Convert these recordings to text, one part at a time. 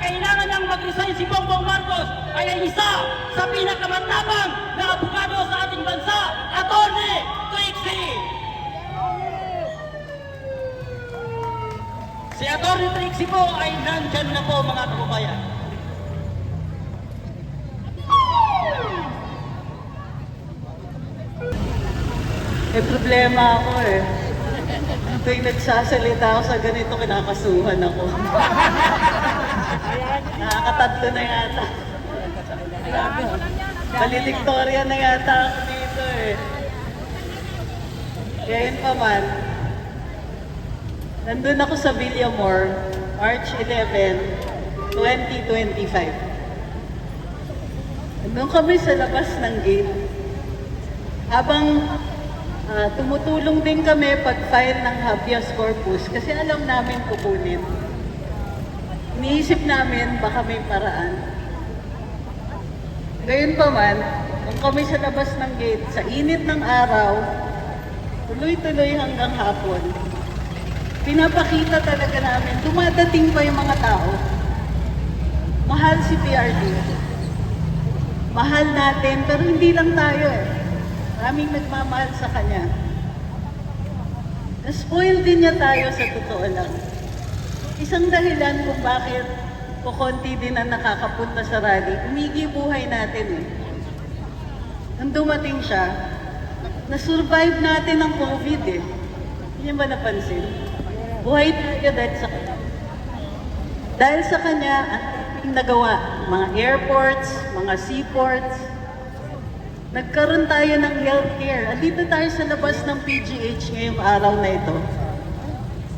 kailangan niyang mag-resign si Bongbong Marcos ay isa sa pinakamatapang na abogado sa ating bansa, Atty. Trixie. Si Atty. Trixie po ay nandyan na po, mga kababayan. May problema ako eh. Tuwing nagsasalita ako sa ganito, kinakasuhan ako. Nakakatatlo na yata. Valedictorian na yata ako dito eh. Ngayon pa man, nandun ako sa Villamor, March 11, 2025. Nandun kami sa labas ng gate. Habang tumutulong din kami pag-file ng habeas corpus kasi alam namin kukunin. Iniisip namin baka may paraan. Ngayon pa man, kung kami sa labas ng gate, sa init ng araw, tuloy-tuloy hanggang hapon, pinapakita talaga namin, dumadating pa yung mga tao. Mahal si PRD. Mahal natin, pero hindi lang tayo eh. Maraming nagmamahal sa kanya. Na-spoil din niya tayo sa totoo lang. Isang dahilan kung bakit kukunti din ang nakakapunta sa rally, umigi buhay natin eh. Nang dumating siya, na-survive natin ang COVID eh. Hindi niyo ba napansin? Buhay tayo dahil sa kanya, ang ating nagawa, mga airports, mga seaports, nagkaroon tayo ng healthcare. Andito tayo sa labas ng PGH ngayong araw na ito.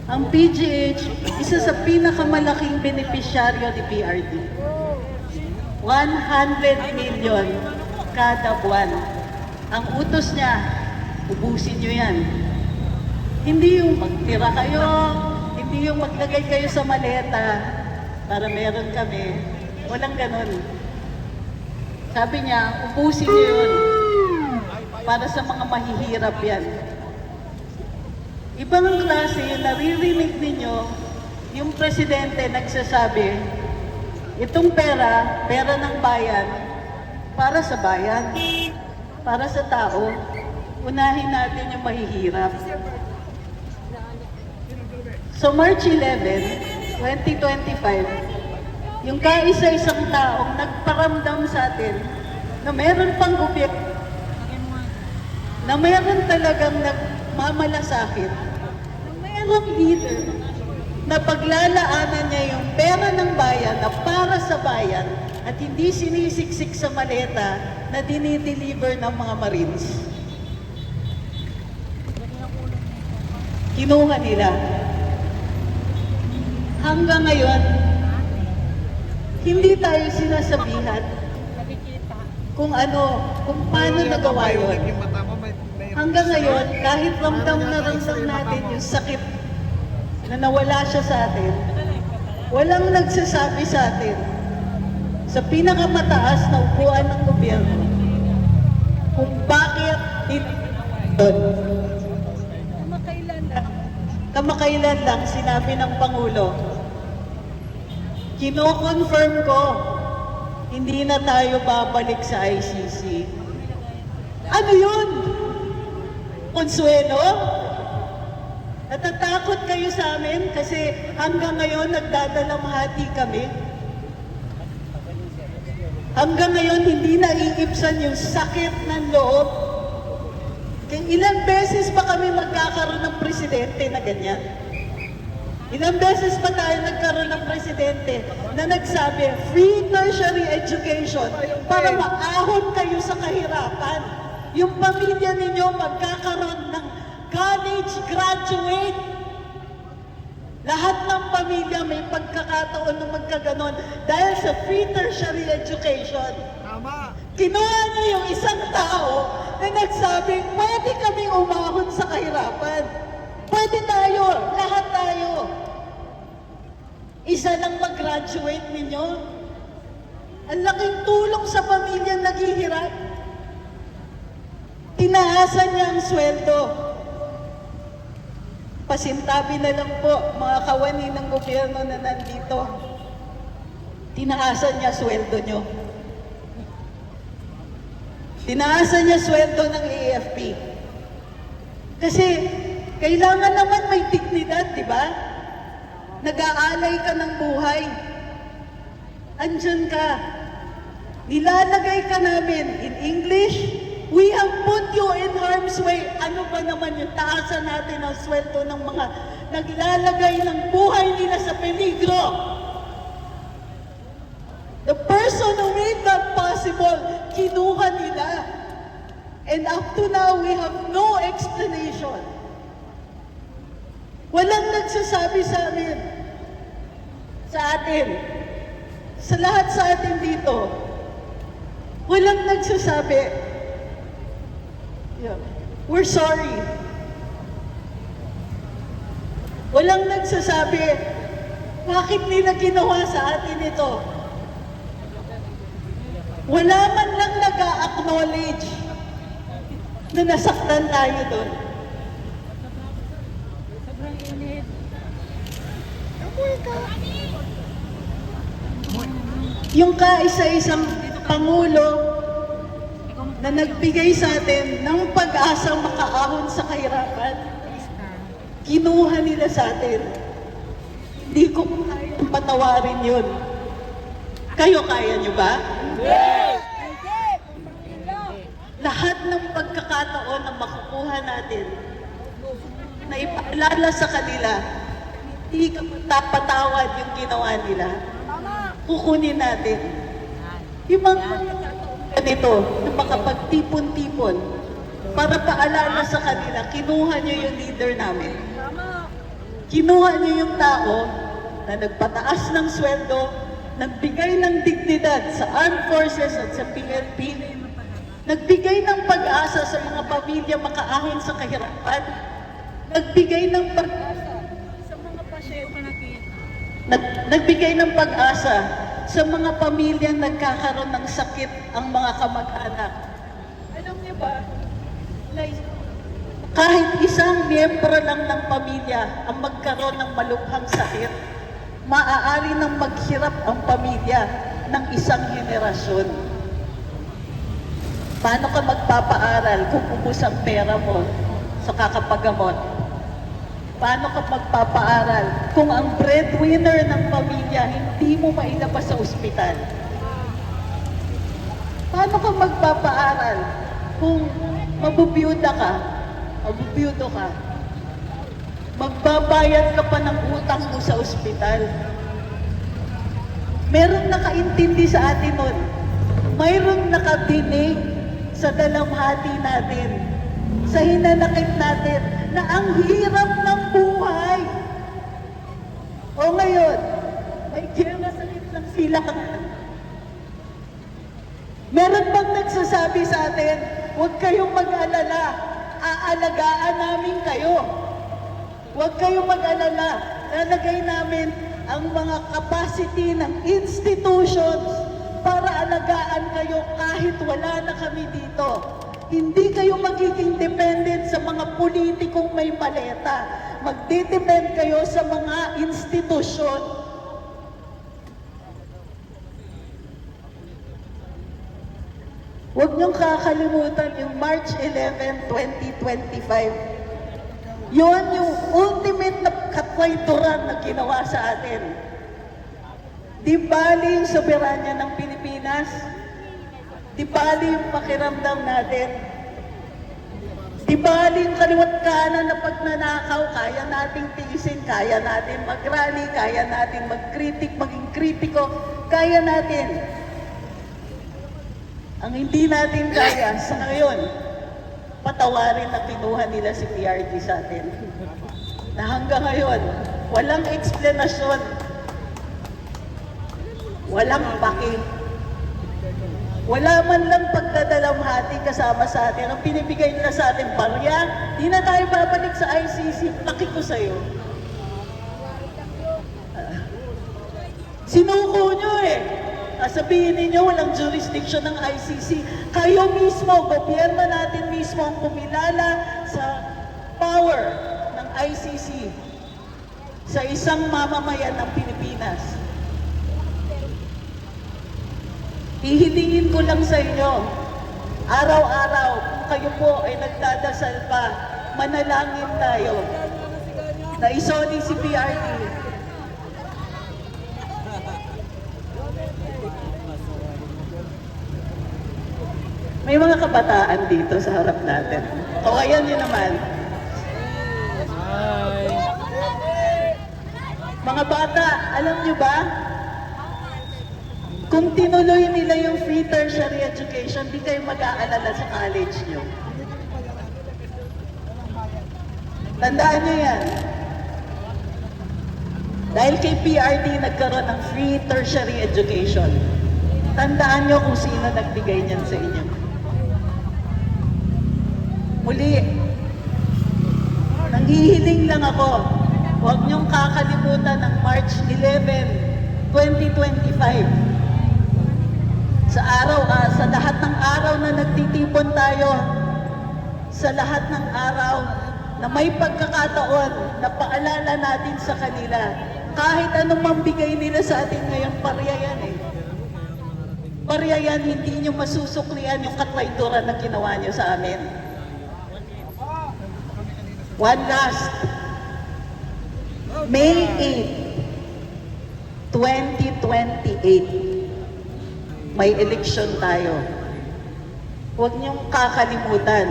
Ang PGH, isa sa pinakamalaking benepisyaryo ni PRD. 100 million kada buwan. Ang utos niya, ubusin niyo yan. Hindi yung magtira kayo, hindi yung maglagay kayo sa maleta para meron kami. Walang ganon. Sabi niya, ubusin niyo yun para sa mga mahihirap yan. Ibang klase yung naririnig ninyo, yung presidente nagsasabi, itong pera, pera ng bayan, para sa bayan, para sa tao, unahin natin yung mahihirap. So March 11, 2025, yung kaisa-isang taong nagparamdam sa atin na meron pang gobyerno, na meron talagang nagmamalasakit, na merong leader na paglalaanan niya yung pera ng bayan na para sa bayan at hindi sinisiksik sa maleta na dinideliver ng mga Marines. Kinuha nila. Hanggang ngayon, hindi tayo sinasabihan kung paano nagawa yun. Hanggang ngayon, kahit ramdam na ramdam natin yung sakit na nawala siya sa atin, walang nagsasabi sa atin sa pinakamataas na upuan ng gobyerno kung bakit kamakailan lang sinabi ng Pangulo, kino-confirm ko, hindi na tayo babalik sa ICC. Ano yun? Consuelo? Natatakot kayo sa amin kasi hanggang ngayon nagdadalamhati kami. Hanggang ngayon hindi naiipsan yung sakit ng loob. Kaya ilang beses pa kami magkakaroon ng presidente na ganyan? Ilang beses pa tayo nagkaroon ng presidente na nagsabi, free tertiary education para maahon kayo sa kahirapan. Yung pamilya ninyo magkakaroon ng college graduate. Lahat ng pamilya may pagkakataon na magkaganon dahil sa free tertiary education. Tama. Kinuha niyo yung isang tao na nagsabing, pwede kaming umahon sa kahirapan. Pwede tayo, lahat tayo. Isa lang mag-graduate ninyo. Ang laking tulong sa pamilya naghihirap. Tinaasan niya ang sweldo. Pasintabi na lang po, mga kawani ng gobyerno na nandito. tinaasan niya sweldo nyo. Tinaasan niya sweldo ng AFP. Kasi kailangan naman may dignidad, di ba? Nag-aalay ka ng buhay. Andyan ka. Nilalagay ka namin in English. We have put you in harm's way. Ano ba naman yung taasan natin ang sweldo ng mga naglalagay ng buhay nila sa peligro? The person who made that possible, kinuha nila. And up to now, we have no explanation. Walang nagsasabi sa amin, sa atin, sa lahat sa atin dito. Walang nagsasabi, yeah, we're sorry. Walang nagsasabi, bakit nila ginawa sa atin ito? Wala man lang nag-a-acknowledge na nasaktan tayo doon. Yung kaisa-isang Pangulo na nagbigay sa atin ng pag-asang makaahon sa kahirapan, kinuha nila sa atin. Hindi ko kayang patawarin yun. Kayo kaya nyo ba? Lahat ng pagkakataon na makukuha natin na ipaalala sa kanila, hindi ka patawad yung ginawa nila. Kukunin natin. Yung mga ganito, na makapagtipon-tipon, para paalala sa kanila, kinuha niyo yung leader namin. Kinuha niyo yung tao na nagpataas ng sweldo, nagbigay ng dignidad sa armed forces at sa PNP, nagbigay ng pag-asa sa mga pamilya makaahon sa kahirapan, nagbigay ng pag-asa sa mga pasyente, nagbigay ng pag-asa sa mga pamilyang nagkakaroon ng sakit ang mga kamag-anak. Alam niyo ba, kahit isang miyembro lang ng pamilya ang magkaroon ng malubhang sakit, maaari nang maghirap ang pamilya ng isang henerasyon. Paano ka magpapaaral kung ubos ang pera mo sa kakapagamot? Paano ka magpapaaral kung ang breadwinner ng pamilya hindi mo mailabas sa ospital? Paano ka magpapaaral kung mabubiyuda ka, mabubiyudo ka, magbabayad ka pa ng utang mo sa ospital? Merong nakaintindi sa atin nun. Mayroong nakadinig sa dalamhati natin, sa hinanakit natin, na ang hirap ng buhay. O ngayon, may kinasakit ng silangan. Meron bang nagsasabi sa atin, huwag kayong mag-alala, aalagaan namin kayo. Huwag kayong mag-alala, lalagay namin ang mga capacity ng institutions para alagaan kayo kahit wala na kami dito. Hindi kayo magiging dependent sa mga politikong may maleta. Magdidepend kayo sa mga institusyon. Huwag niyong kakalimutan yung March 11, 2025. Yun yung ultimate na katwaituran na ginawa sa atin. Di bali yung soberanya ng Pilipinas, di bali yung pakiramdam natin, di bali yung kaliwat kanan na pagnanakaw, kaya nating tiisin, kaya natin mag-rally, kaya natin mag-critic, maging kritiko, kaya natin. Ang hindi natin kaya sa ngayon, patawarin na kinuha nila si PRG sa atin. Na hanggang ngayon, walang eksplanasyon, walang paki. Wala man lang pagdadalamhati kasama sa atin. Ang pinibigay nila sa atin, barya, di na tayo babalik sa ICC. Paki ko sa'yo. Sinuko nyo eh. Sabihin ninyo, walang jurisdiction ng ICC. Kayo mismo, gobyerno natin mismo ang kumilala sa power ng ICC sa isang mamamayan ng Pilipinas. Hihilingin ko lang sa inyo, araw-araw, kung kayo po ay nagdadasal pa, manalangin tayo na isoli si PRD. May mga kabataan dito sa harap natin. O ayan yun naman. Mga bata, alam nyo ba? Kung tinuloy nila yung free tertiary education, di kayo mag-aalala sa college nyo. Tandaan nyo yan. Dahil kay PRD nagkaroon ng free tertiary education, tandaan nyo kung sino nagbigay niyan sa inyo. Muli, nanghihiling lang ako, huwag niyong kakalimutan ng March 11, 2025. Sa lahat ng araw na nagtitipon tayo, sa lahat ng araw na may pagkakataon na paalala natin sa kanila, kahit anong mambigay nila sa atin ngayon, parya yan eh. Parya yan, hindi nyo masusuklian yung katwayturan na ginawa nyo sa amin. One last. May 8, 2028, may eleksyon tayo. Huwag niyong kakalimutan,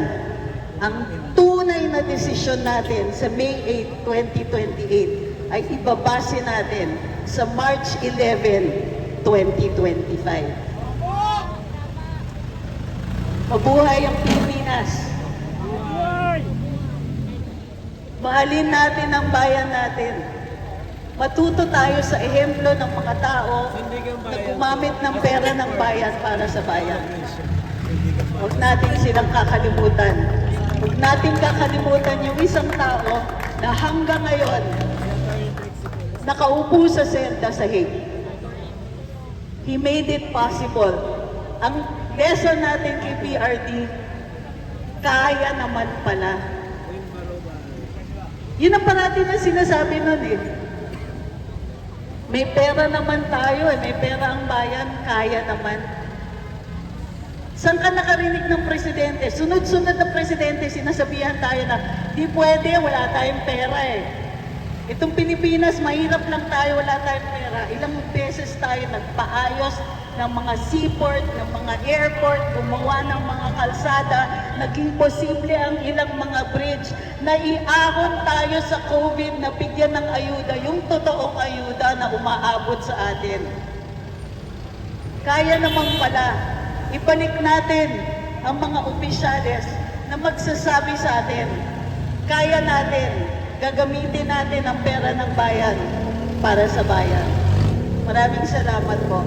ang tunay na desisyon natin sa May 8, 2028 ay ibabase natin sa March 11, 2025. Mabuhay ang Pilipinas! Mahalin natin ang bayan natin. Matuto tayo sa ehemplo ng mga tao na gumamit ng pera ng bayan para sa bayan. Huwag natin silang kakalimutan. Huwag natin kakalimutan yung isang tao na hanggang ngayon nakaupo sa selda sa Hague. He made it possible. Ang lesson natin kay PRD, kaya naman pala. Yun ang parati na sinasabi nun eh. May pera naman tayo eh, may pera ang bayan, kaya naman. Saan ka nakarinig ng presidente? Sunod-sunod na presidente, sinasabihan tayo na, di pwede, wala tayong pera eh. Itong Pilipinas, mahirap lang tayo, wala tayong pera. Ilang beses tayo nagpaayos ng mga seaport, ng mga airport, gumawa ng mga kalsada, naging posible ang ilang mga bridge, naiahon tayo sa COVID na bigyan ng ayuda, yung totoong ayuda na umaabot sa atin. Kaya naman pala, ibalik natin ang mga opisyales na magsasabi sa atin, kaya natin, gagamitin natin ang pera ng bayan para sa bayan. Maraming salamat po.